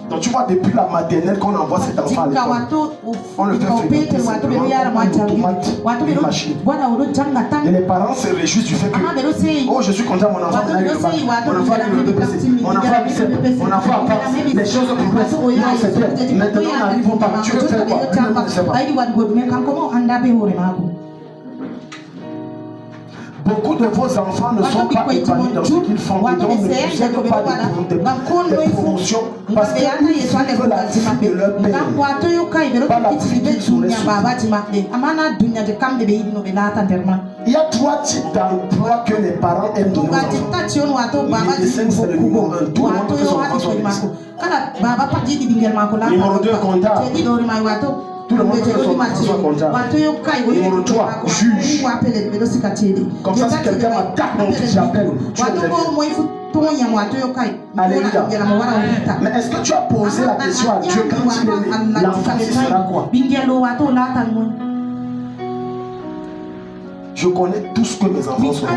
Donc tu vois, depuis la maternelle qu'on envoie cet enfant à l'école, on le fait fréquenter simplement comme automate, une machine. Et les parents se réjouissent du fait que oh, je suis content, mon enfant a eu le bac, mon enfant a eu le BPC, mon enfant a eu mon enfant a pas les choses progressent. Non, c'est bien. Maintenant, on n'arrive pas. Tu veux faire quoi? Tu ne sais pas. Beaucoup de vos enfants ne sont pas épanouis dans ce qu'ils font. Et donc, ne possèdent pas de promotion parce qu'ils veulent la vie de leur père. Pas la vie qu'ils auraient souhaité. Il y a 3 types d'emplois que les parents aiment donner aux enfants. Le médecin, c'est le numéro 1. Tout le monde fait son enfant son médecin. Numéro 2, comptable. Tout le monde fait son enfant soit comptable. Numéro 3, juge. Comme ça, si quelqu'un m'attaque mon fils, j'appelle. Alléluia. Mais est-ce que tu as posé la question à Dieu quand il est né? L'enfant, ce sera quoi? Je connais tout ce que mes enfants sont.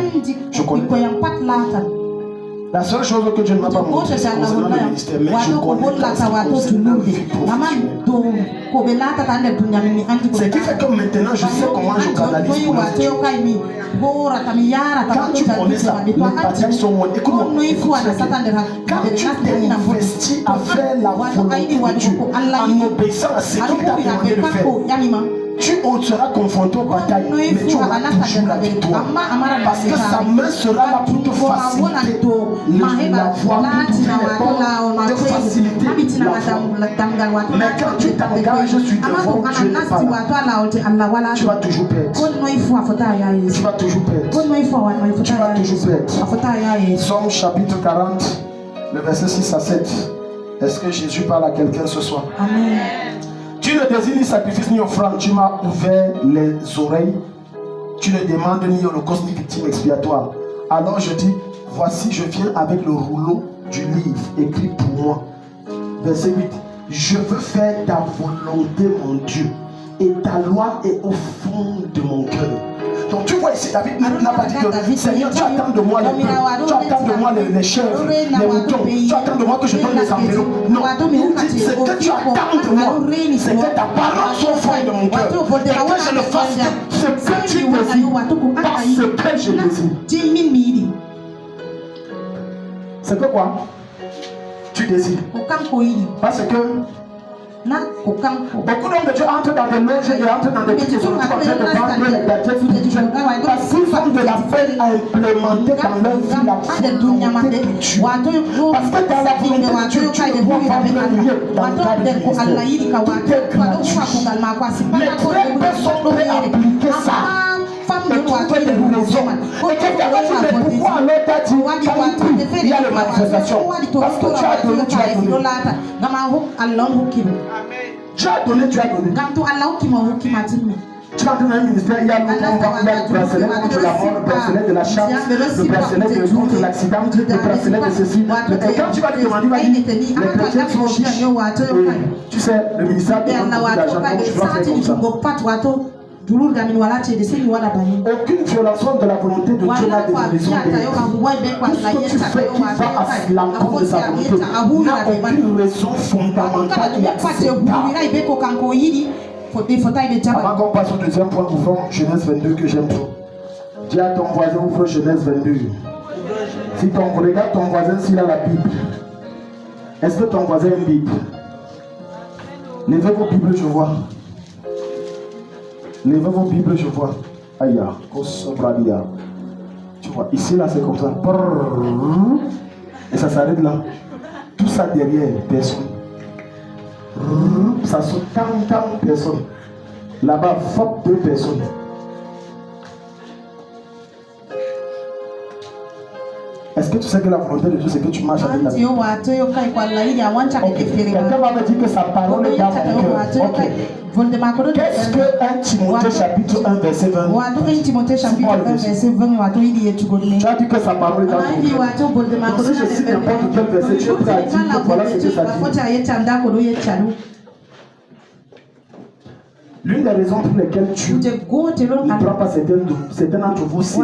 Je connais. La seule chose que Dieu ne m'a pas montré, c'est concernant le ministère. Mais je connais concernant la vie professionnelle. Ce qui fait que maintenant, je sais comment je canalise pour la vie. Quand tu connais ça, les batailles sont moins. Écoute-moi. Quand tu t'investis à faire la volonté de Dieu, en obéissant à ce qu'il t'a demandé de faire, tu seras confronté aux batailles, mais tu auras toujours la victoire. Parce que sa main sera là pour te faciliter la voie, pour te faciliter la voie. Mais quand tu t'engages sur devant, tu n'es pas là. Tu vas toujours perdre. Tu vas toujours perdre. Tu vas toujours perdre. Somme chapitre 40, le verset 6 à 7. Est-ce que Jésus parle à quelqu'un ce soir? Amen. Tu ne désires ni sacrifice ni offrande, tu m'as ouvert les oreilles. Tu ne demandes ni holocauste ni victime expiatoire. Alors je dis, voici je viens avec le rouleau du livre écrit pour moi. Verset 8. Je veux faire ta volonté, mon Dieu, et ta loi est au fond de mon cœur. Donc tu vois ici, David n'a pas dit que Seigneur, tu attends de moi les bœufs, tu attends de moi les chèvres, les moutons, tu attends de moi que je donne les enveloppes. Non, il dit, c'est que tu attends de moi, c'est que ta parole soit au fond de mon cœur. Et que je le fasse ce que tu désires, pas ce que je désire. C'est que quoi? Tu désires. Parce que beaucoup d'hommes de Dieu entrent dans des loges et entrent dans des trucs et sont en train de vendre les gadgets parce qu'ils ont de la peine à implémenter dans leur vie la volonté de Dieu. Parce que dans la volonté de Dieu, tu ne dois pas venir dans le cadre du ministère. Tout est gratuit. Mais très peu sont prêts à appliquer ça. Et trouver des raisons. Et quelqu'un va dire, mais pourquoi alors t'as dit, il y a les manifestations? Parce que tu as donné, tu as donné. Tu as donné, tu as donné. Tu vas dans un ministère, il y a le bracelet contre la mort, le bracelet de la chance, le bracelet contre l'accident, le bracelet de ceci. Et quand tu vas lui demander, il va dire, les chrétiens sont chiches. Tu sais, le ministère te donne beaucoup d'argent, donc tu dois faire comme ça. Aucune violation de la volonté de Dieu n'a de raison d'être. Tout ce que tu fais qui va à l'encontre de sa volonté n'a aucune raison fondamentale et acceptable. Avant qu'on passe au deuxième point, ouvrons Genèse 22 que j'aime trop. Dis à ton voisin, ouvre Genèse 22. Si regarde ton voisin s'il a la Bible. Est-ce que ton voisin a une Bible? Levez vos Bibles, je vois. Levez vos Bibles, je vois. Aïe, tu vois, ici là c'est comme ça. Et ça s'arrête là. Tout ça derrière, personne. Ça saute tant personnes. Là-bas, faut 2 personnes. Est-ce que tu sais que la volonté de Dieu, c'est que tu marches avec ta vie? Quelqu'un va me dire que sa parole est dans mon cœur. Ok. Qu'est-ce que 1 Timothée chapitre 1 verset 20? 1 Timothée chapitre 1 verset 20. Tu as dit que sa parole est dans ton cœur. Donc si je cite n'importe quel verset, tu es prêt à dire que voilà ce que ça dit. L'une des raisons pour lesquelles tu ne prends pas certains d'entre vous, c'est c'est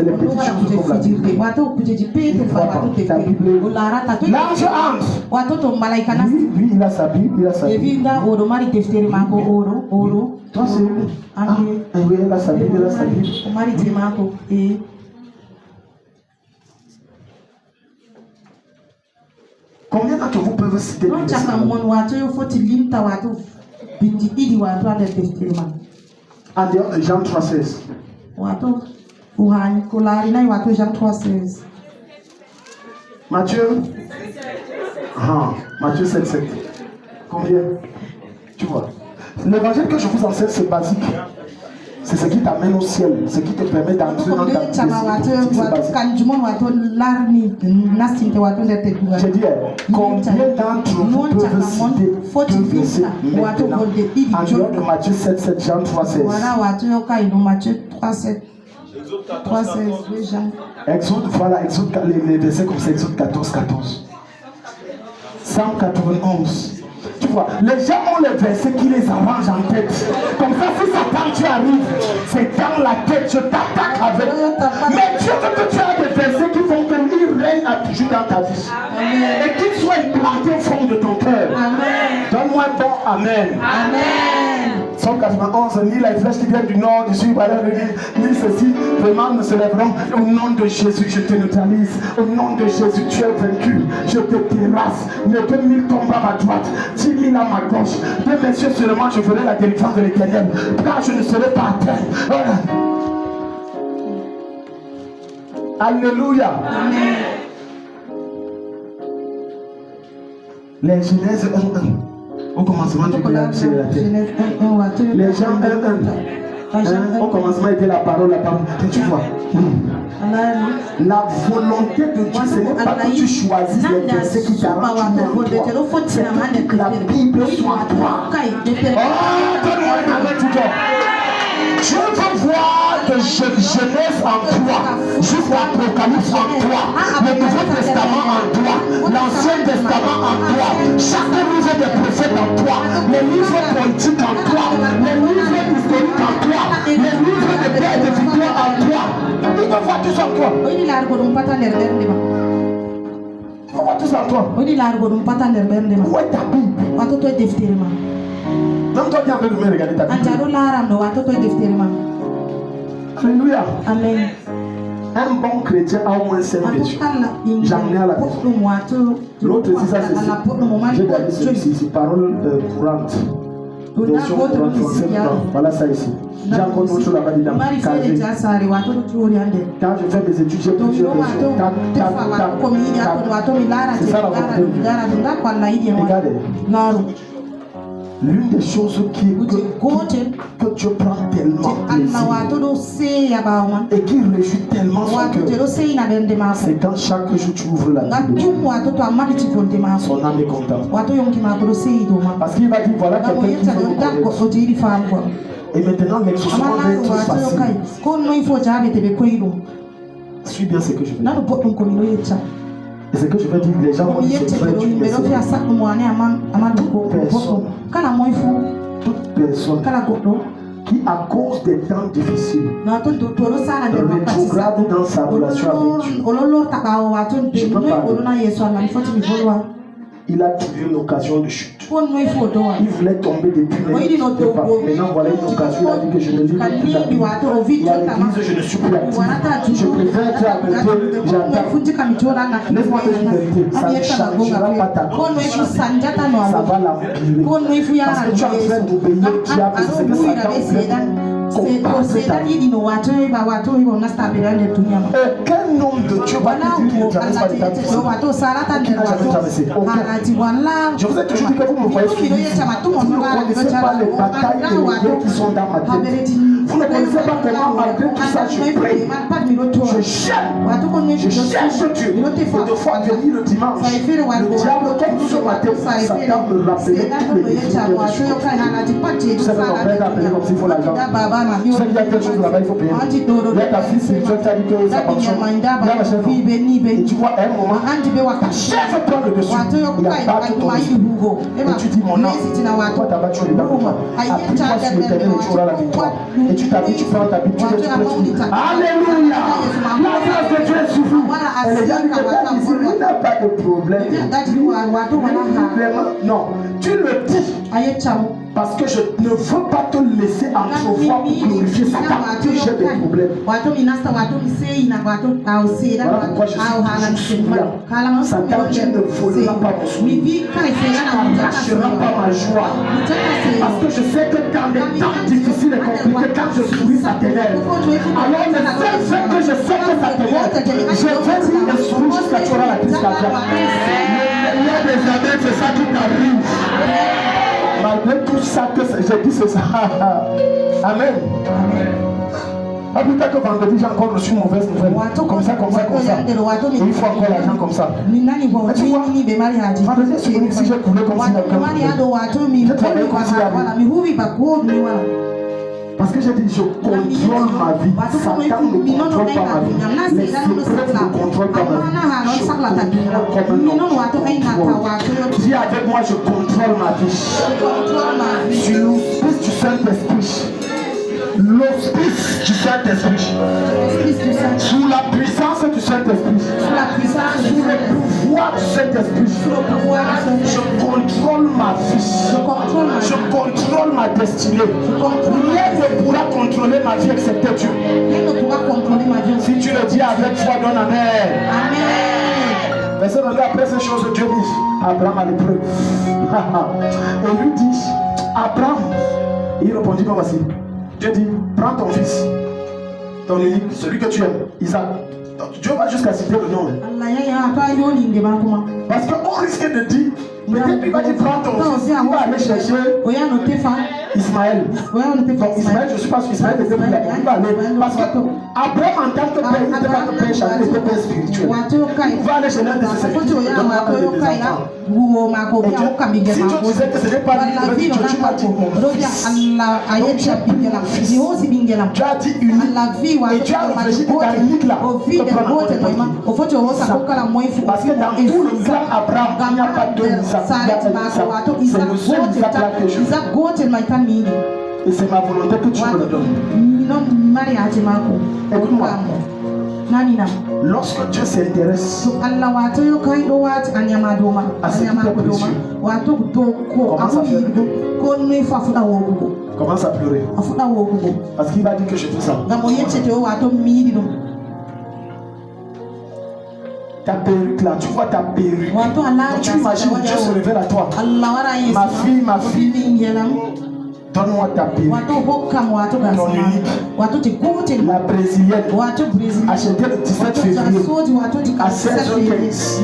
les petites choses comme la Bible. L'ange entre. Lui, il a sa Bible, il a sa Bible. Toi, c'est oui, il a sa Bible, il a sa Bible. Combien d'entre vous peuvent citer le en dehors de Jean 3,16? Matthieu? Matthieu 7,7. Combien? Tu vois? L'évangile que je vous enseigne, c'est basique. C'est ce qui t'amène au ciel, ce qui te permet d'entrer dans ta vie. J'ai dit, combien d'entre vous peuvent citer deux versets maintenant en dehors de Matthieu 7,7, Jean 3,16? Exode, voilà, Exode, les versets comme ça, Exode 14. 191. Tu vois, les gens ont les versets qui les arrangent en tête. Comme ça, si Satan tu arrives, c'est dans la tête, je t'attaque avec. Mais Dieu veut que tu aies des versets qui font qu'il règne à toujours dans ta vie. Amen. Et qu'il soit implanté au fond de ton cœur. Donne-moi un bon Amen. Amen. 191, ni les flèches qui viennent du nord, du sud, ni ceci, vraiment ne se lèveront. Au nom de Jésus, je te neutralise. Au nom de Jésus, tu es vaincu. Je te terrasse. Ne que 1000 tombent à ma droite, 10 000 à ma gauche. De mes yeux seulement, je ferai la délivrance de l'Éternel, car je ne serai pas à terre. Voilà. Alléluia. Amen. Les Genèse 1:1. Au commencement, tu créas la terre. Les gens 1:1. Au commencement était la parole. Et tu vois, la volonté de Dieu, ce n'est pas que tu choisisses les versets qui t'arrangent. C'est que la Bible soit en toi. Oh, donne-moi un amen tout le temps. Dieu veut voir de Genèse en toi, jusqu'à l'Apocalypse en toi, le Nouveau Testament en toi, l'Ancien Testament en toi, chaque livre des prophètes en toi, les livres politiques en toi, les livres historiques en toi, les livres de paix et de victoire en toi. Il veut voir tout ça en toi. Il veut voir tout ça en toi. Où est ta Bible? Même toi qui es en train de me regarder ta Bible. Alléluia. Amen. Un bon chrétien a au moins 5 versions. J'en ai à la maison. L'autre dit ça, c'est j'ai gardé celui-ci, c'est parole courante. Version courante française. Voilà ça ici. J'ai encore d'autres choses là-bas dedans. Quand je fais mes études, j'ai plusieurs versions. C'est ça la volonté de Dieu. Regardez. L'une des choses que Dieu prend tellement plaisir et qui réjouit tellement son cœur, c'est quand chaque jour tu ouvres la Bible, son âme est contente. Parce qu'il va dire, voilà quelqu'un qui veut me connaître. Et maintenant l'exaucement va être facile. Suis bien ce que je veux dire. Et ce que je veux dire, les gens vont dire c'est vrai, tu me sais. Toute personne qui, à cause des temps difficiles, rétrograde dans sa relation avec Dieu, je peux parler. Il a trouvé une occasion de chute. Il voulait tomber depuis mais il ne pouvait pas. Maintenant voilà une occasion. Il a dit que je ne lis plus la Bible. Et à l'église, je ne suis plus actif. Je préfère être à côté, j'attends. Laisse-moi te dire une vérité. Ça ne changera pas ta condition. Ça va l'empirer. Parce que tu es en train d'obéir au diable. C'est ce que Satan voulait aucun homme de Dieu va te dire qu'il ne traverse pas l'état difficile. Qui n'a jamais traversé? Aucun. Je vous ai toujours dit que vous me voyez finir. Vous ne connaissez pas les batailles et les guerres qui sont dans ma tête. Vous ne connaissez pas comment malgré tout ça je prie. Je cherche Dieu. Et de fois venir le dimanche, le diable comme ce matin, Satan me rappelait tous les défis. Vous savez, mon père a appelé comme s'il faut l'argent. Tu sais qu'il y a quelque chose là-bas, il faut payer. Il y a ta fille spirituelle qui a dit que ça fonctionne. Il y a la chef. Et tu vois, à un moment, ta chef prend le dessus. Il a battu ton esprit. Et tu dis, mon âme, pourquoi t'as battu les dents? Appuie-toi sur l'éternel et tu auras la victoire. Et tu t'habilles, tu prends ta Bible, tu prêches. Alléluia! La grâce de Dieu est sur vous. Et les gens disent, il n'a pas de problème. Non, tu le dis. Parce que je ne veux pas te laisser entrevoir pour glorifier Satan. J'ai des problèmes. Voilà pourquoi je suis souriant. Satan, tu ne voleras pas mon sourire. Tu n'arracheras pas ma joie. Parce que je sais que dans des temps difficiles et compliqués, quand je souris, ça t'élève. Alors le seul fait que je sais que ça t'élève, je vais dire le sourire jusqu'à tu auras la crise cardiaque. Il y a des années, c'est ça qui t'arrive. Malgré tout ça que j'ai dit, c'est ça. Amen. Pas plus tard que vendredi, j'ai encore reçu une mauvaise nouvelle. Comme ça. Et il faut encore l'argent comme ça. Mais tu vois, vendredi, je suis si j'ai coulé comme si j'ai travaillé comme si parce que j'ai dit, je contrôle ma vie. Satan ne contrôle pas ma vie. Les épreuves ne contrôlent pas ma vie. Je contrôle comme un homme. Dis avec moi, je contrôle ma vie. Sur l'hospice du Saint-Esprit. L'hospice du Saint-Esprit. Sous la puissance du Saint-Esprit. Sous le pouvoir du Saint-Esprit. Je contrôle ma vie. Je contrôle ma destinée. Rien ne pourra contrôler ma vie excepté Dieu. Si tu le dis avec foi, donne amen. Amen. Mais c'est après ces choses, Dieu dit, Abraham a l'épreuve. Et lui dit, Abraham, il répondit comme voici. Dieu dit, prends ton fils, ton unique, celui que tu aimes, Isaac. Dieu va jusqu'à citer le nom. Parce qu'on risque de dire, peut-être qu'il va dire, prends ton fils, il va aller chercher Ismaël. Donc Ismaël, je ne suis pas sûr Ismaël était plus là. Il va aller. Parce que Abraham, en tant que père, il n'était pas que père charnel, il était père spirituel. Il va aller chez l'un de ses serviteurs. Si Dieu disait que ce n'est pas lui, tu m'as dit mon fils. Donc tu as dit unique. Et tu as réfléchi que dans l'unique là, parce que dans tout le clan Abraham, il n'y a pas deux Isaac. C'est le seul Isaac là que je veux. Et c'est ma volonté que tu me le donnes. Écoute-moi. Lorsque Dieu s'intéresse à ce qui est précieux, commence à pleurer. Parce qu'il va dire que je fais ça. Ta perruque là, tu vois ta perruque. Tu imagines Dieu se révèle à toi. Ma fille, donne-moi ta perruque. Ton unique. La brésilienne. Achetée le 17 février à 16h15.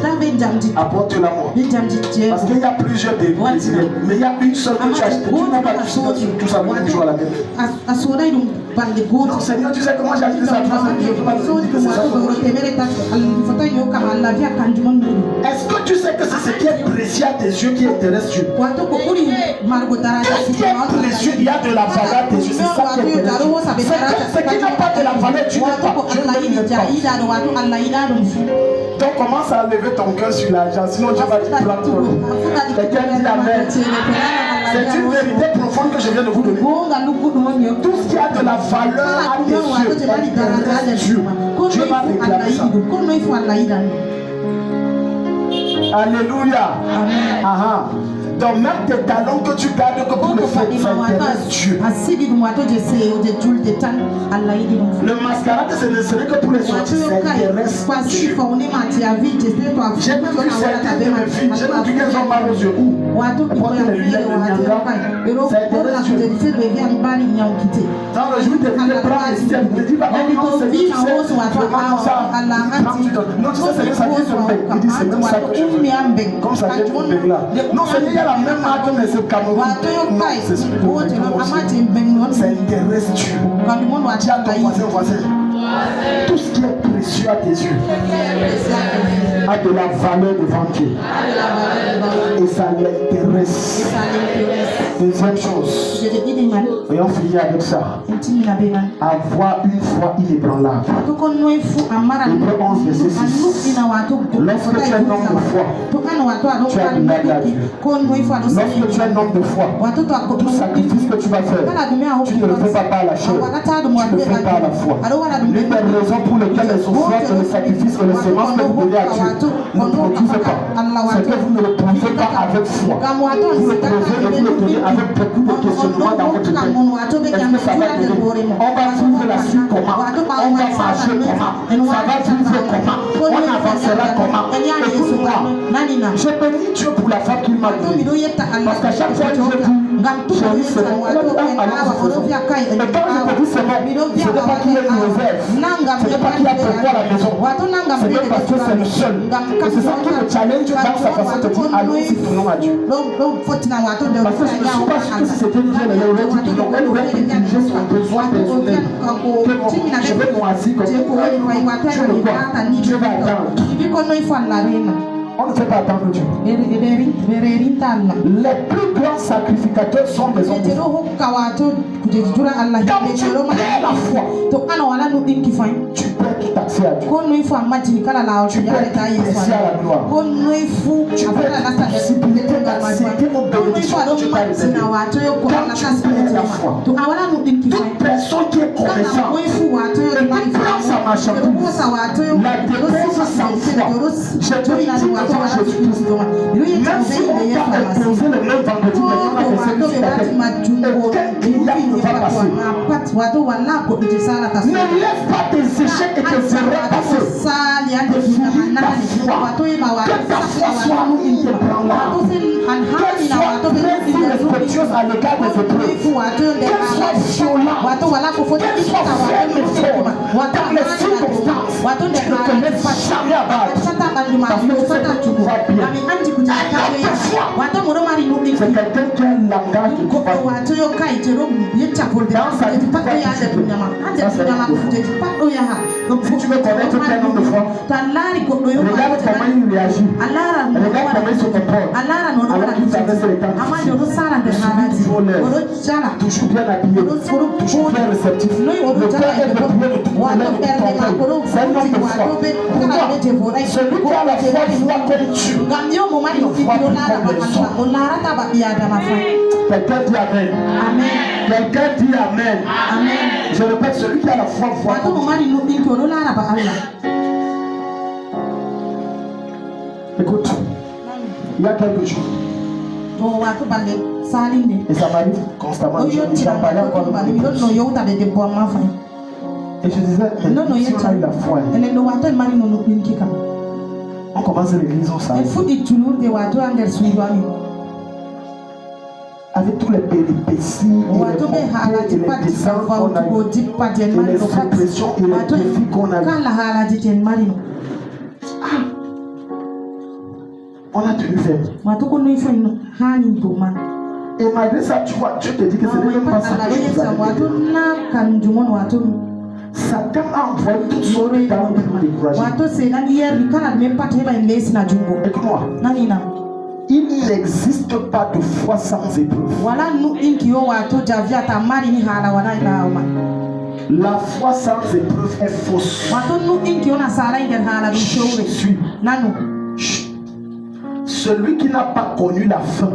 Apporte-la moi. Parce qu'il y a plusieurs brésiliennes. Mais il y a une seule que tu as achetée. Tu n'as pas tout ça pour toujours à la maison. Non, Seigneur, tu sais comment j'ai acheté ça. Je ne peux pas te dire que c'est ça. Est-ce que tu sais que c'est ce qui est précieux à tes yeux qui intéresse Dieu? Qu'est-ce qui est précieux? Il y a de la valeur à tes yeux, c'est ça qui intéresse Dieu. Ce qui n'a pas de la valeur, tu n'es pas. Donc commence à lever ton cœur sur l'argent, sinon Dieu va te prendre. Quelqu'un dit amen. C'est une vérité profonde que je viens de vous donner. Tout ce qui a de la valeur à tes yeux intéresse Dieu. Dieu va réclamer ça. Alléluia. Donc même tes talents que tu gardes que pour le faire, ça intéresse Dieu. Le mascarade, ce ne serait que pour les sorties, ça intéresse Dieu. J'ai même vu certaines de mes filles, j'ai même vu qu'elles ont mal aux yeux. Où? Elles portent les lunettes de Nyanga, ça intéresse Dieu. Dans le jour, tu te prends les systèmes, tu te dis, bah non, c'est lui, tu sais, vraiment ça. Non, tu sais, c'est ça qui est bec. Il dit, c'est même ça que je veux. Comme ça, j'ai mon bec là. Non, c'est il y a la même marque, mais c'est Cameroun. Non, c'est celui de mon bec. Ça intéresse Dieu. Dis à ton voisin, tout ce qui est précieux à tes yeux. a de la valeur devant Dieu. Et ça l'intéresse. Deuxième chose, et on finit avec ça. Avoir une foi inébranlable. Hébreux 11, verset 6. Lorsque tu es un homme de foi, tu as de l'aide à Dieu. Lorsque tu es un homme de foi, tout sacrifice que tu vas faire, tu ne le fais pas par la chair, tu le fais par la foi. L'une des raisons pour lesquelles les offrandes, les sacrifices et les semences que vous donnez à Dieu ne produisent pas, c'est que vous ne le prouvez pas avec foi. Vous le prouvez et vous le donnez avec beaucoup de questionnements dans votre tête. Est-ce que ça va donner? On va vivre la suite comment? On va marcher comment? Ça va vivre comment? On avancera comment? Écoute-moi, je bénis Dieu pour la femme qu'il m'a donnée. Parce qu'à chaque fois que je dis, chérie, c'est bon, elle a dit, mais quand je te dis c'est bon, ce n'est pas qu'il y ait une réserve, ce n'est pas qu'il y a pour toi à la maison, c'est même parce que c'est le seul. Et c'est ça qui le challenge dans sa façon de dire allons-y, tournons à Dieu. Parce que je ne suis pas sûr que si c'était Dieu, elle aurait dit non, elle aurait privilégié son besoin personnel. Je vais moisir comme ça, je le vois, Dieu va attendre. On ne fait pas attendre Dieu. Les plus grands sacrificateurs sont des hommes de foi. Quand tu perds la foi, tu perds tout accès à Dieu. Tu perds accès à la gloire. Tu perds la possibilité d'accepter mon bénédiction que Dieu t'a réservé. Quand tu perds la foi, toute personne qui est connaissante et qui prend sa marchandise, la dépose sans foi. Je te dis Jésus-Christ. Même si on t'a imposé le même vendredi, on a laissé sur ta tête. Aucun client ne va passer. Ne lève pas tes échecs et tes erreurs passées. Définis ta foi. Que ta foi soit inébranlable. Qu'elle soit très respectueuse à l'égard des épreuves. Qu'elle soit violente. Qu'elle soit ferme et forte. Dans les circonstances, tu ne te laisses jamais abattre. Parce que tu vas bien. C'est quelqu'un qui a un langage de tout. Dans sa vie, si tu veux connaître quel homme de foi, regarde comment il réagit. Regarde comment il se comporte. Alors qu'il traverse les temps difficiles. Toujours l'air, toujours bien habillé, toujours bien réceptif. Le cœur est de prier de tout ton c'est un homme de foi. Pourquoi? Celui qui a la foi voit comme tu. Quelqu'un dit Amen. Quelqu'un dit Amen. Je répète, celui qui a la foi voit comme tu. Écoute, il y a quelques jours, et ça m'arrive constamment, j'en parlais encore de et je disais, si on a eu la foi, on commence l'église au salon. Avec tous les péripéties, et les descentes qu'on a eu, et les oppressions et les défis qu'on a eu. On a tenu ferme. Et malgré ça, tu vois, Dieu te dit que ce n'est même pas ça que je vous avais dit. Satan a envoyé toutes sortes d'armes pour nous décourager. Écoute-moi. Il n'existe pas de foi sans épreuve. La foi sans épreuve est fausse. Celui qui n'a pas connu la fin,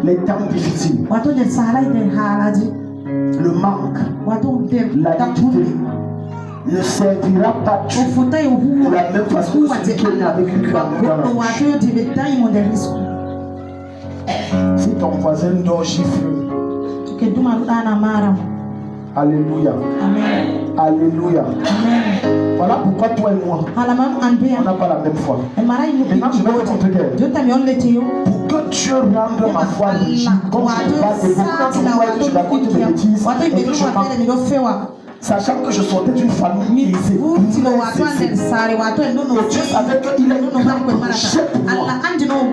les temps difficiles, le manque, la difficulté, ne servira pas Dieu de la même façon que celui qui est né avec une croix dans la bouche. Si ton voisin dort, gifle. Alléluia. Amen. Alléluia. Amen. Voilà pourquoi toi et moi, on n'a pas la même foi. Maintenant, je vais te montrer que pour que Dieu rende ma foi rigide, comme je te parle, et beaucoup d'entre vous croient que je raconte des bêtises et que je mens. sachant que je sortais d'une famille aisée. Et Dieu savait qu'il est un projet pour moi.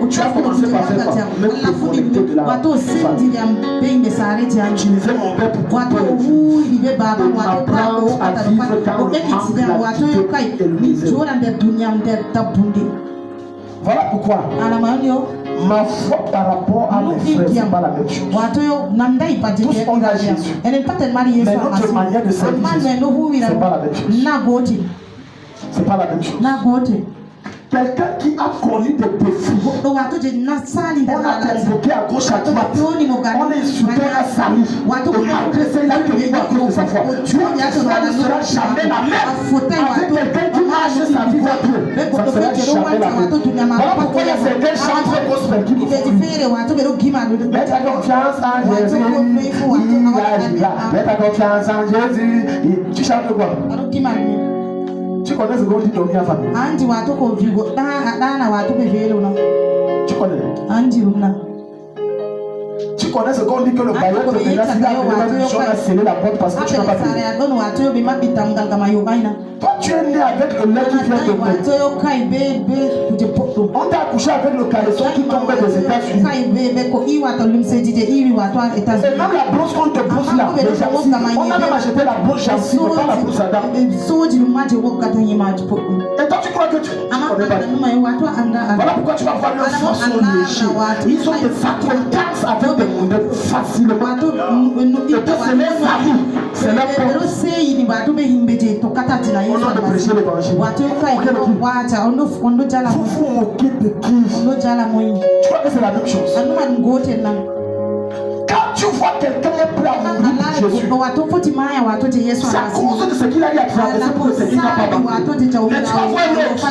Tu as commencé par faire quoi? Mettre les connectés de la famille. Utiliser mon père pour couper les vies. Apprendre à vivre dans le manque, la et le misère. Voilà pourquoi ma foi par rapport à mes frères, c'est pas la même chose. Tous on a Jésus. Mais notre manière de servir Jésus, c'est pas la même chose. C'est pas la même chose. Quelqu'un qui a connu des défis, on a convoqué à gauche à droite, on est insulté à Sali, et malgré ça il a tenu à cause de sa foi. Tu vois, ça ne sera jamais la même avec quelqu'un qui marche sa vie à Dieu. Ça ne sera jamais la même. Voilà pourquoi il y a certains chantres gospel qui nous font. Mets ta confiance en Jésus, mets ta confiance en Jésus. Tu chantes quoi? Tu connais ce qu'on dit dormir en famille? Tu connais? Tu connais ce qu'on dit que le bailleur te menace, il a scellé la porte parce que tu n'as pas payé. Toi, tu es né avec le lait qui vient de naître. On t'a accouché avec le caleçon qui tombait des États-Unis. Et même la blouse qu'on te blouse là, on a même acheté la blouse Jansi, mais pas la blouse Adam. Et toi, tu crois que tu connais pas. Voilà pourquoi tu vas voir leurs forces sont légers. Ils ont des acquaintances avec des mondes facilement. Et que c'est leur famille, c'est leur peuple. On a de prêcher l'évangile. Vous vous moquez de qui? Tu crois que c'est la même chose? Quand tu vois quelqu'un est prêt à mourir pour Jésus, c'est à cause de ce qu'il a eu à traverser pour ce qu'il n'a pas battu. Mais tu vas voir l'autre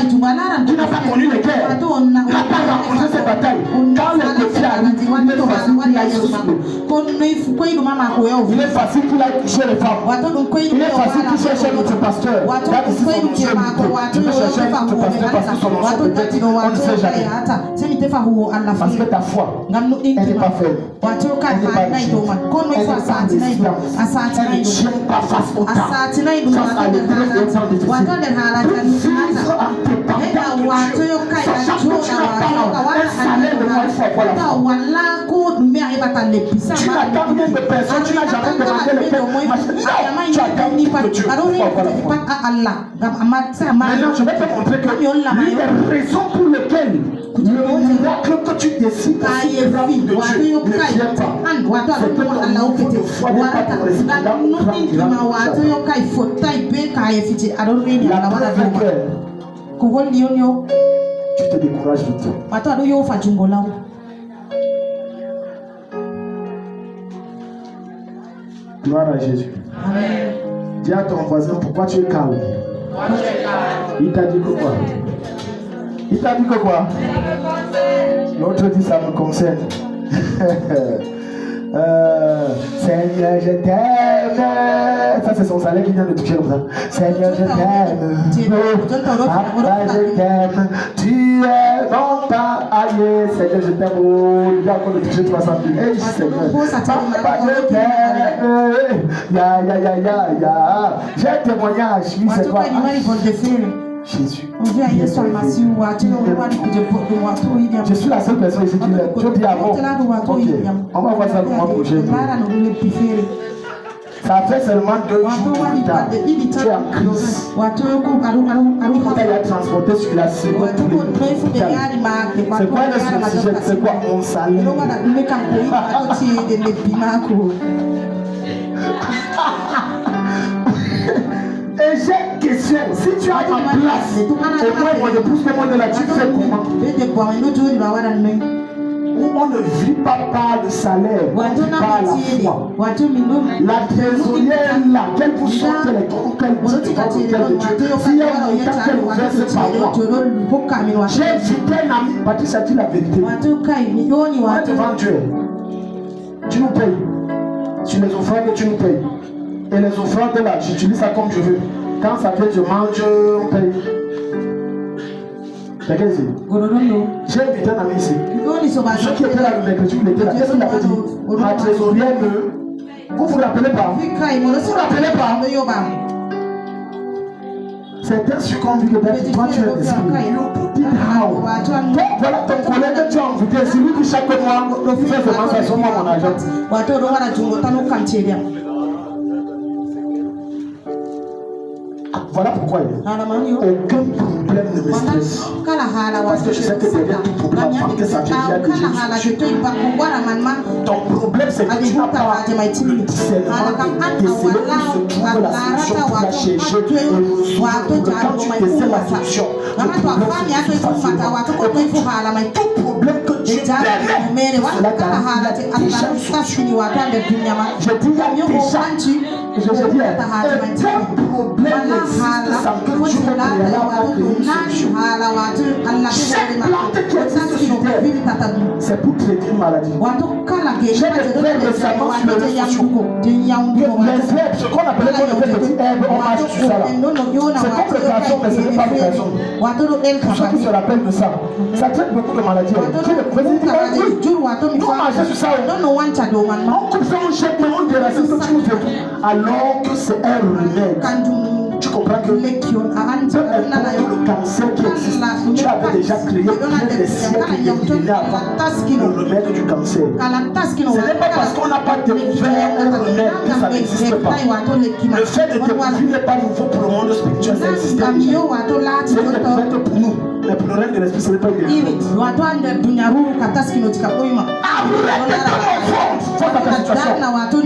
qui n'a pas connu les guerres, n'a pas rencontré ses batailles. Quand les défis arrivent, il est facile qu'il aille se soulever. Il est facile qu'il aille toucher les femmes. Il est facile qu'il cherche notre pasteur. Regarde ici son nom, tu peux chercher notre pasteur parce que son nom peut-être, on ne sait jamais. Parce que ta foi, elle n'est pas faible. Elle n'est pas rigide. Elle n'est pas résistance. Elle ne tient pas face au temps. Face à l'épreuve et aux temps difficiles. Vivre en dépendant de Dieu. Sachant que tu n'as pas un salaire de moi, il faut avoir la foi. Tu n'attends rien de personne. Tu n'as jamais demandé le Père. Non, tu attends que Dieu. Il faut avoir la foi. Maintenant, je vais te montrer que l'une des raisons pour lesquelles le miracle que tu décides de suivre de Dieu ne vient pas. C'est que ton niveau de foi n'est pas correspondant au plan du grand. La preuve est que tu te décourages vite. Gloire à Jésus. Amen. Dis à ton voisin, pourquoi tu es calme? Il t'a dit que quoi? Il t'a dit que quoi? L'autre dit ça me concerne. Seigneur, je t'aime. Ça, c'est son salaire qui vient de toucher comme ça. Seigneur, je t'aime. Papa, je t'aime. Tu es mon papa. Aïe, Seigneur, je t'aime. Oh, il a encore de toucher 300 000. Hey, Seigneur. Papa, je t'aime. Ya. J'ai un témoignage. Oui, c'est quoi? Jésus. Je suis la seule personne ici qui l'aime. Je dis avant. Ok. On va voir ça le mois prochain. Ça fait seulement 2 jours plus tard. Tu es en crise. On t'a transporté sur la seconde pour les c'est quoi le sujet? C'est quoi mon salaire? Et j'ai une question. Si tu as une place, au moins moi de plus que moi de la tu fais comment? Où on ne vit pas par le salaire, on vit par la foi. La trésorière là, quelle vous sorte les comptes, quelle vous sorte de Dieu. S'il y a un montant qu'elle vous verse par moi. J'ai invité un ami, Patrice a dit la vérité. On est devant Dieu. Tu nous payes. Sur les offrandes, tu nous payes. Et les offrandes là, j'utilise ça comme je veux. Quand ça fait, je mange, on paye. C'est qu'est-ce que j'ai invité un ami ici. Ceux qui étaient là le mercredi, il était là. Qu'est-ce qu'il avait dit? Ma trésorière Vous vous rappelez pas? Vous vous rappelez pas? C'est ainsi qu'on vit que toi tu es l'esprit. Donc voilà ton collègue que tu as invité, c'est lui qui chaque mois fait vraiment ça sur mon agent. Voilà pourquoi aucun problème ne me stresse. Parce que je sais que derrière tout problème, que ça vient de Jésus. Ton problème, c'est que tu n'as pas le discernement de déceler où se trouve la solution pour la chercher. Et quand tu décèles la solution, le problème se trouve facilement. Tout problème que tu permets, cela t'arrive, il y a déjà une solution. Je dis, il y a déjà, je dis, aucun problème n'existe sans que Dieu préalable a créé une solution. Chaque plante qui existe sur terre, c'est pour traiter une maladie. J'ai découvert récemment sur les réseaux sociaux que les herbes, ce qu'on appelait les petites herbes, on marche sur ça là. C'est comme le gazon, mais ce n'est pas le gazon. Pour ceux qui se rappellent de ça, ça traite beaucoup de maladies. J'ai découvert, j'ai dit, oui, nous marchons sur ça. On coupe ça, on jette, mais on déracine tout, alors que c'est un remède. Tu comprends que peu importe le cancer qui existe, tu avais déjà créé plein de siècles et des millénaires avant le remède du cancer. Ce n'est pas parce qu'on n'a pas découvert un remède que ça n'existe pas. Le fait de découvrir n'est pas nouveau pour le monde spirituel, ça existe déjà. C'est une découverte pour nous, mais pour le reste de l'esprit, ce n'est pas une découverte. Arrêtez de ta situation.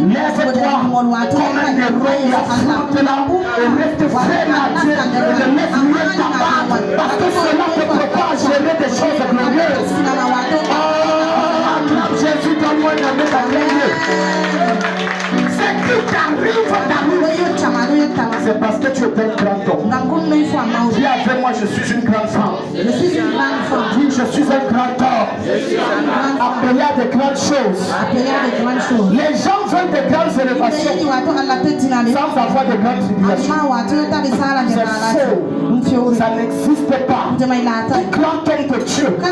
Lève-toi comme un héros et affronte-la et reste ferme à Dieu et ne laisse rien t'abattre parce que cela te prépare à gérer des choses glorieuses. Acclame Jésus, donne-moi une amie d'acclamer. Ce qui t'arrive, c'est parce que tu es un grand homme. Dis avec moi, je suis une grande femme. Dis, je suis un grand homme. Appelé à de grandes choses. Les gens veulent de grandes élévations sans avoir de grandes tribulations. C'est faux. Ça n'existe pas. Tout grand homme de Dieu qui a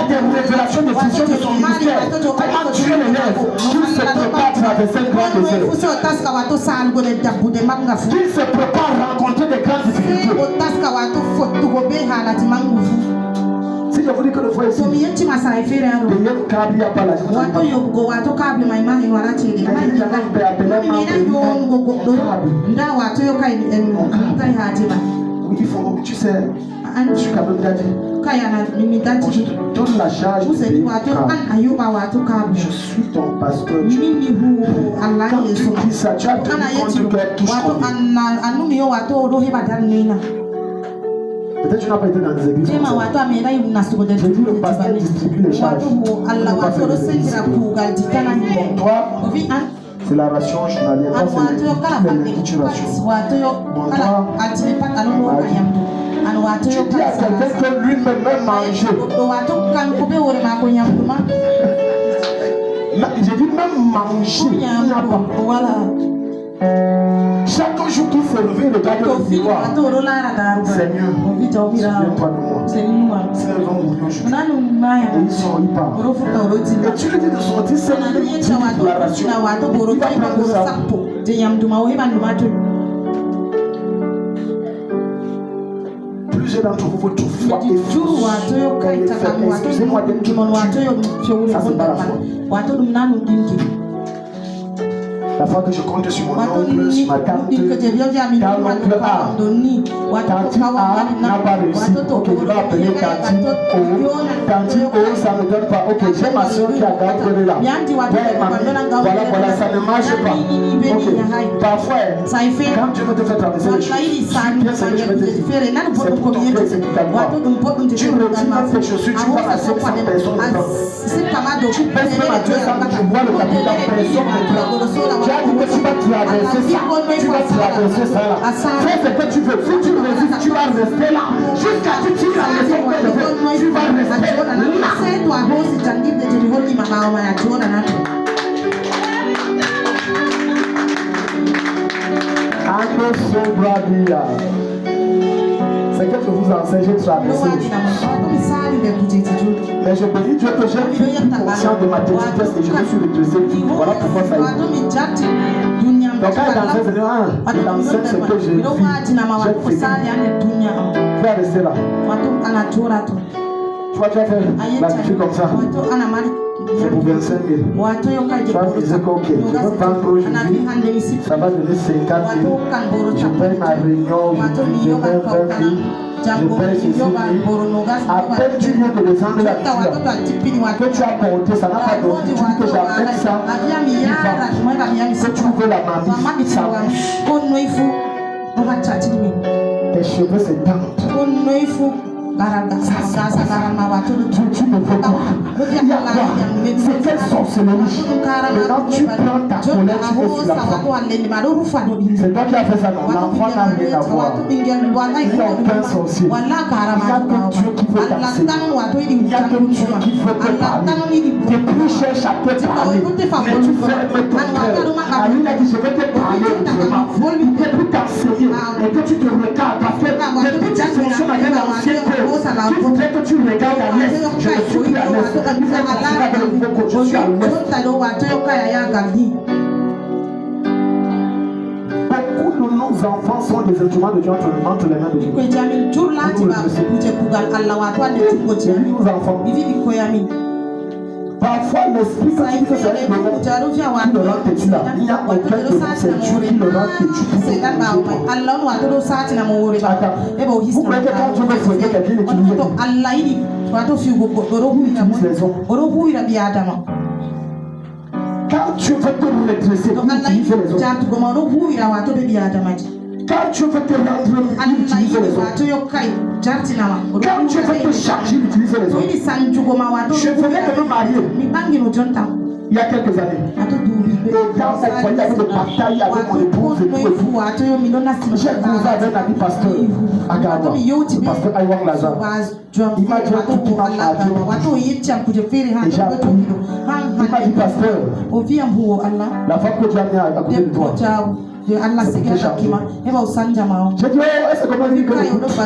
des révélations de vision de son ministère, comment Dieu l'élève, qu'il se prépare à traverser le grand désert. Qu'il se prépare à rencontrer des grandes difficultés. Si je vous dis que le foyer ici, il y a un câble, il n'y a pas la journée. Oui, il faut, tu sais, je suis capable de dire. Je te donne la charge de payer je suis ton pasteur. Quand tu dis ça, tu as tenu compte que touche combien. Peut-être tu n'as pas été dans des églises. Je dis le pasteur distribue les charges. Pour toi, c'est la ration journalière. Toi, c'est l'intitulation. Bon, toi, tu dis à quelqu'un que lui ne peut même manger. J'ai dit même manger. Il n'y a pas. Voilà. Chaque jour qu'il faut lever le gars de miroir, Seigneur, souviens-toi de moi. Si les gens mourent aujourd'hui, ils ne sont pas. Et tu lui dis de sortir, c'est une déclaration. Il va prendre ça. Plusieurs d'entre vous, votre foi est fausse. Excusez-moi d'être tué. Ça, c'est pas la foi. La fois que je compte sur mon oncle, sur ma tante, quand l'oncle A, tante A n'a pas réussi, ok, je vais appeler tante O. Tante O, ça ne donne pas. Ok, j'ai ma soeur qui a gardé là. Voilà, ça ne marche pas. Ok, parfois, quand Dieu veut te faire traverser les choses, bien ce que je vais te dire, c'est pour ton cœur, c'est pour ta gloire. Tu retires même tes chaussures, tu vas à 500 personnes dedans. Tu baisses même à 200, tu vois le tapis dans personne dedans. Tu as dit que tu vas traverser ça, tu vas traverser ça là. Fais ce que tu veux. Si tu résistes, tu vas rester là. Jusqu'à ce que tu vas rester là. Tu vas rester là. C'est que je vous enseigne, j'ai traversé. Mais je bénis Dieu que j'ai pris conscience de ma petitesse et je me suis redressé. Voilà pourquoi ça est. Donc quand il dansait, c'est il dansait ce que j'ai vu. J'ai fait. Tu vas rester là. Tu vas faire l'habitude comme ça. C'est pour 25 000. Tu vas me dire que ok, je veux prendre aujourd'hui, ça va donner 50 000. Je paye ma réunion aujourd'hui, je paye 20 000. Je paye ceci. Après, tu viens de descendre la fille que tu as porté, ça n'a pas donné. Tu dis que j'amène ça, que tu veux la mamie, ça tes cheveux se tendent. Tu ne peux pas. Il y a quoi? C'est quelle sorcellerie? Maintenant tu prends ta colère, tu veux sur l'enfant. C'est toi qui as fait ça, non? L'enfant n'a rien à voir. Il n'y a aucun sorcier. Il n'y a que Dieu qui veut t'accepter. Il n'y a que Dieu qui veut te parler. Tes plus cherches à te parler. Mais tu fermes ton cœur. Ali a dit, je vais te parler autrement. Il ne peut plus t'enseigner. Et que tu te regardes. Parce que depuis que tu fonctionnes avec l'ancien cœur, il faudrait que tu regardes à l'est. Je ne suis plus à l'est. Il faut continuer avec le nouveau coach. Je suis à l'ouest. Beaucoup de nos enfants sont des instruments de Dieu entre les mains de Dieu. Nos enfants. Parfois, l'esprit, quand tu dis que c'est un démon qui le rend têtu là, il n'y a aucun démon, c'est Dieu qui le rend têtu. Attends, vous croyez que quand Dieu veut fouetter quelqu'un, il utilise les hommes. Quand tu veux te redresser, il utilise les hommes. Quand tu veux te rendre, il utilise les autres. Quand tu veux te charger, il utilise les autres. Je venais de me marier il y a quelques années. Et quand on voyait avec des batailles avec mon épouse et tout, j'ai causé avec un ami pasteur à Gawa, le pasteur Aïwang Lazare. Il m'a dit tout qui m'a dit. Et j'ai appris. Il m'a dit, pasteur, la femme que tu as mis à côté de toi. J'ai dit, oh, est-ce que comment dire que tout ça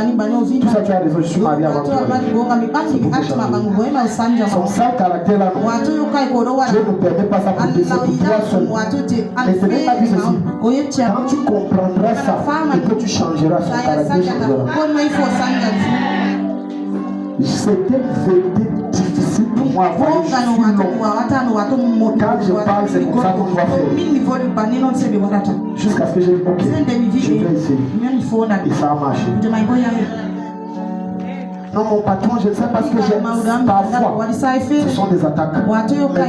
tu as raison, je suis marié avant toi. Son sale caractère là, Dieu ne permet pas ça pour toi seul. Mais ce n'est pas dit ceci. Quand tu comprendras ça et que tu changeras, son caractère changera. C'était difficile pour moi. Quand je parle, c'est comme ça qu'on doit faire. Jusqu'à ce que j'ai dit, ok, je vais essayer. Et ça a marché. Non, mon patron, je ne sais pas ce que j'aime. Parfois, ce sont des attaques. Mais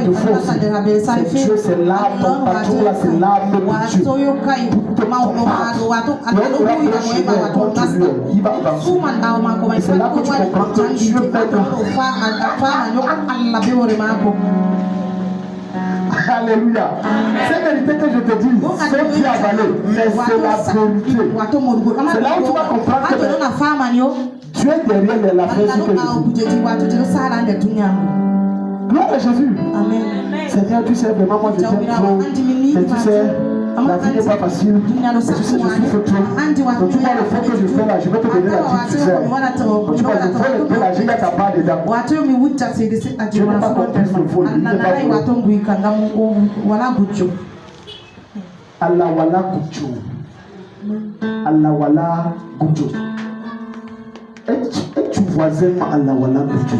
de fois aussi, c'est Dieu, c'est l'âme. Ton patron là, c'est l'âme de Dieu. Pour te combattre. Il va avancer. Et c'est là que tu comprends que Dieu m'aide. Alléluia. C'est la vérité que je te dis, c'est bien avalé, mais c'est la vérité. C'est là où tu vas comprendre que tu es derrière la frère que je dis. Gloire à Jésus. Amen. Seigneur, tu sais vraiment, moi je t'aime trop. Et tu sais, la vie n'est pas facile. Et tu sais, je souffre trop. Donc tu vois le fait que je fais là, je vais te donner la vie que tu sais. Donc tu vois, je fais le peu là, j'ai ta part dedans. Je n'ai pas compris ce qu'il faut. Il n'est pas bon. Allah wala gujo. Allah wala gujo. Es-tu voisin Allah wala gujo?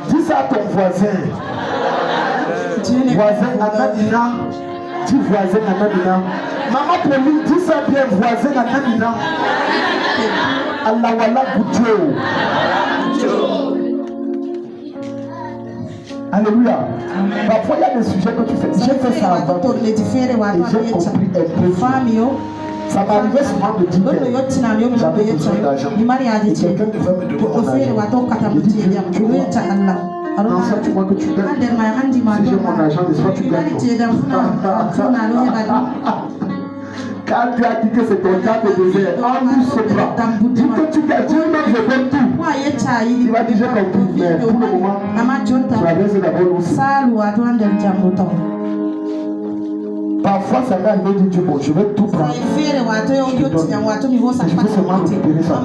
Dis ça à ton voisin. Voisin Anamina. Dis voisin Anamina. Maman Pauline, dis ça bien, voisin Anamina. Allah wala gujo. Alléluia. Parfois il y a des sujets que tu fais. J'ai fait ça avant. Et j'ai compris un peu. Ça m'arrivait souvent de dire que j'avais besoin d'argent. Et quelqu'un devait me donner mon argent. Je dis, tu vois, non, ça tu vois que tu gagnes. Si j'ai mon argent, n'est-ce pas, tu gagnes. Quand tu as dit que c'est ton temps de désert, en nous sopra. Dis que tu gagnes, Dieu même je donne tout. Il va dire j'ai compris, mais pour le moment, traverse d'abord aussi. Parfois, ça m'est arrivé de dire, bon, je vais tout prendre. Je vais seulement récupérer ça.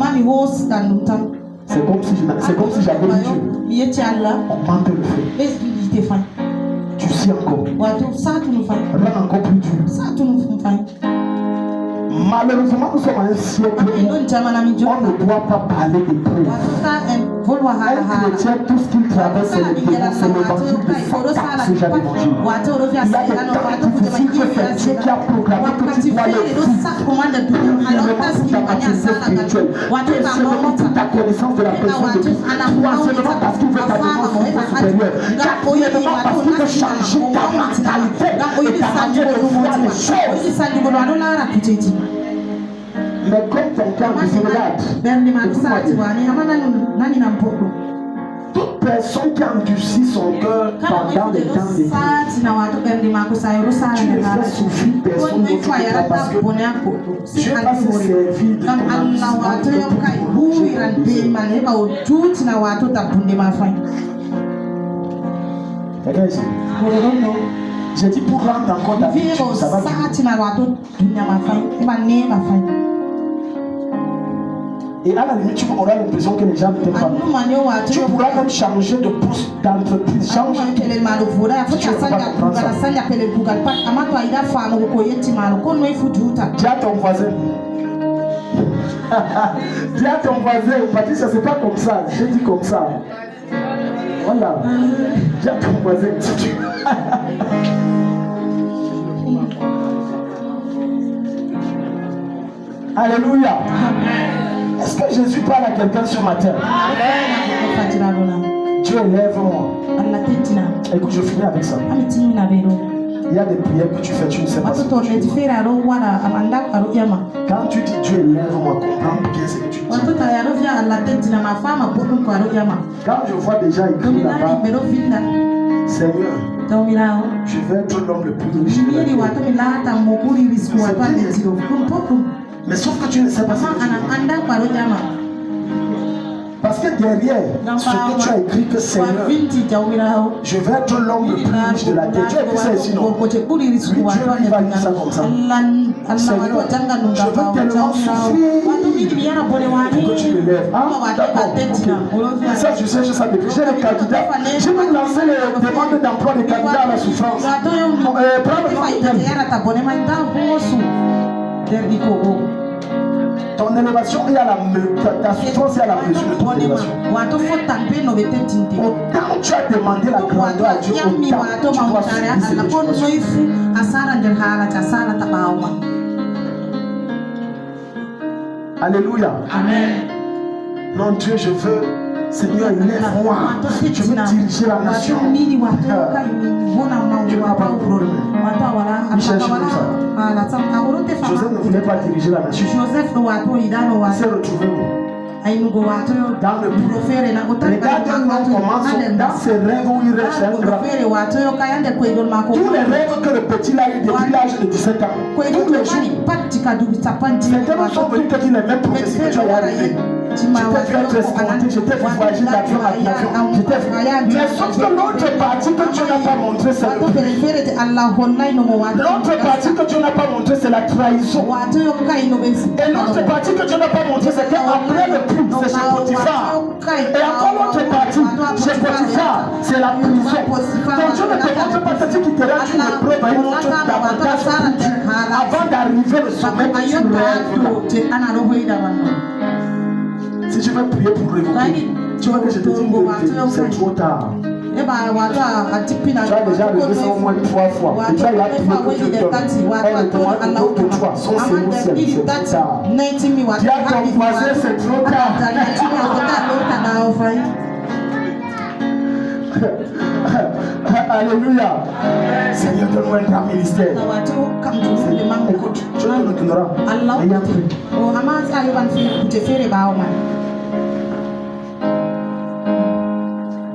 C'est comme si j'avais dit Dieu. On mente le feu. Tu sais encore. Rends encore plus dur. Malheureusement, nous sommes à un siècle où on ne doit pas parler de preuves. Un chrétien, tout ce qu'il traverse, c'est l'évangile de Satan, c'est jamais l'évangile. Il y a des temps difficiles que c'est Dieu qui a proclamé que tu dois les vivre. Seulement pour ta connaissance de la personne de Christ. Seulement parce qu'il veut ta défense supérieure. Quatrièmement parce qu'il veut changer ta mentalité et ta manière de voir les choses. Mais comme ton cœur se regarde, toute personne qui endurcit son cœur pendant les temps de vie, tu ne fais souffrir personne d'autre que toi parce que Dieu va se servir de ton endurcissement. J'ai dit pour rendre encore ta vie, ça va et à la limite, tu auras l'impression que les gens ne t'aiment pas. Tu pourras même changer de poste d'entreprise. Change. Tu ne vas pas comprendre ça. Dis à ton voisin. Dis à ton voisin, Patricia, c'est pas comme ça. J'ai dit comme ça. Voilà. Dis à ton voisin. Alléluia. Est-ce que Jésus parle à quelqu'un sur ma terre? Dieu élève-moi. Écoute, je finis avec ça. Il y a des prières que tu fais, tu ne sais pas ce que tu fais. Quand tu dis Dieu élève-moi, comprends bien ce que tu dis. Quand je vois déjà écrit là-bas, Seigneur, je vais être l'homme le plus riche de la terre. Mais sauf que tu ne sais pas ce que tu dis. Parce que derrière ce que tu as écrit que Seigneur, je vais être l'homme le plus riche de la terre. Tu as écrit ça ici, non? Oui, Dieu lui va dire ça comme ça. Seigneur, je veux tellement souffrir pour que tu me lèves. Ah, d'accord, ok. Ça, je sais ça depuis. J'ai les candidats. Je vais lancer les demandes d'emploi des candidats à la souffrance. Prends le nom. Ton élévation est à la mesure, ta souffrance est à la mesure de ton élévation. Autant tu as demandé la grandeur à Dieu, autant tu dois subir ces situations. Alléluia. Amen. Non, Dieu, je veux, Seigneur, lève-moi. Je veux diriger la nation. Je n'ai pas de problème. Il cherche comme ça. Joseph ne voulait pas diriger la nation. Il s'est retrouvé dans le but. Regarde comment dans ses rêves où il rêve, c'est un grand. Tous les rêves que le petit a eu depuis l'âge de 17 ans, tous les jours, certains sont venus te dire les mêmes prophéties que tu as arrivé. Je t'ai vu être escorté, je t'ai vu voyager d'avion à avion. Mais sauf que l'autre partie que Dieu n'a pas montré, c'est le prix. L'autre partie que Dieu n'a pas montré, c'est la trahison. Et l'autre partie que Dieu n'a pas montré, c'est qu'après le prix, c'est chez Potiphar. Et encore l'autre partie, chez Potiphar, c'est la prison. Donc Dieu ne te montre pas ce qui te rend une épreuve à une autre davantage avant d'arriver au sommet que tu rêves. Si tu veux prier pour révoquer, tu vois que je te dis une vérité, c'est trop tard. Tu as déjà levé ça au moins 3 fois. Et tu as prié pour Dieu te donne. Elle ne demande que toi, son Seigneur, c'est trop tard. Dis à ton voisin, c'est trop tard. Alléluia. Seigneur, donne-moi un grand ministère. Écoute, je te le donnerai. Ayant pris.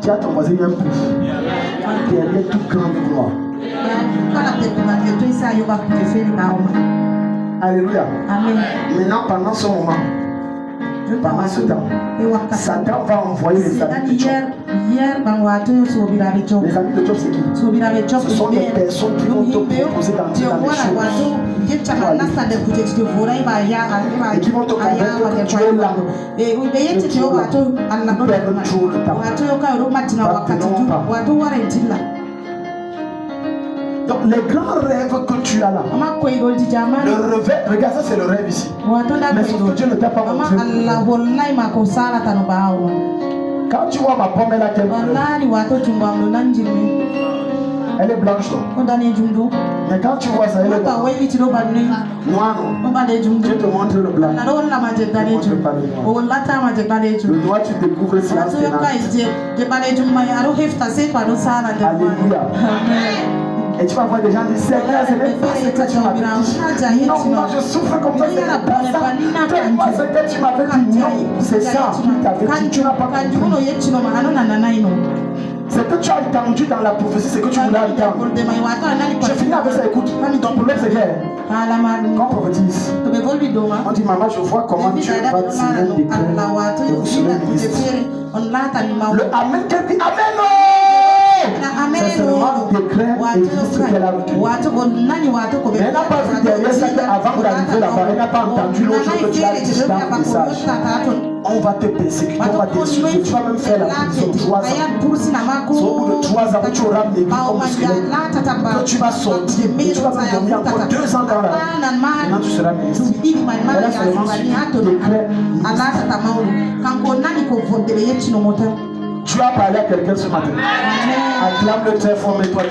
Dis à ton voisin, il y a un prix. Derrière toute grande gloire. Alléluia. Amen. Maintenant, pendant ce moment, Pendant ce temps, Satan va envoyer les amis de Job. Les amis de Job, c'est qui? Ce sont des personnes qui vont te proposer d'entrer dans les choses. Et qui vont te convaincre que tu es là. Perdons trop de temps. Donc les grands rêves que tu as là, le rêve, regarde ça, c'est le rêve ici. Mais sauf que Dieu ne t'a pas montré. Quand tu vois ma pomme, elle a quelle couleur? Elle est blanche, non? Mais quand tu vois ça, elle est noire. Noir, non? Je te montre le blanc. Je ne montre pas le noir. Le noir, tu découvres cela. Alléluia. Et tu vas voir des gens dire, Seigneur, c'est même pas ce que tu m'avais dit. Non, non, je souffre comme ça, c'est pas ça. Donne-moi ce que tu m'avais dit. Non, c'est ça qui t'avait dit. Tu n'as pas compris. C'est que tu as entendu dans la prophétie, c'est que tu voulais entendre. J'ai fini avec ça, écoute. Ton problème, c'est clair. Quand on prophétise, on dit, maman, je vois comment tu vas tirer un décret et vous serez ministre. Le Amen, quelqu'un dit Amen. C'est seulement le décret et ministre qu'elle a retenu. Mais elle n'a pas vu derrière ça qu'avant d'arriver là-bas, elle n'a pas entendu l'autre chose que tu as dit dans le message. On va te persécuter, on va t'insulter, tu vas même faire la prison 3 ans. C'est au bout de 3 ans que tu auras maigri comme un squelette, que tu vas sortir, et tu vas même dormir encore 2 ans dans la vie. Maintenant tu seras ministre. Elle a seulement suivi le décret ministre. Tu as parlé à quelqu'un ce matin. Acclame-le très fort, mets-toi.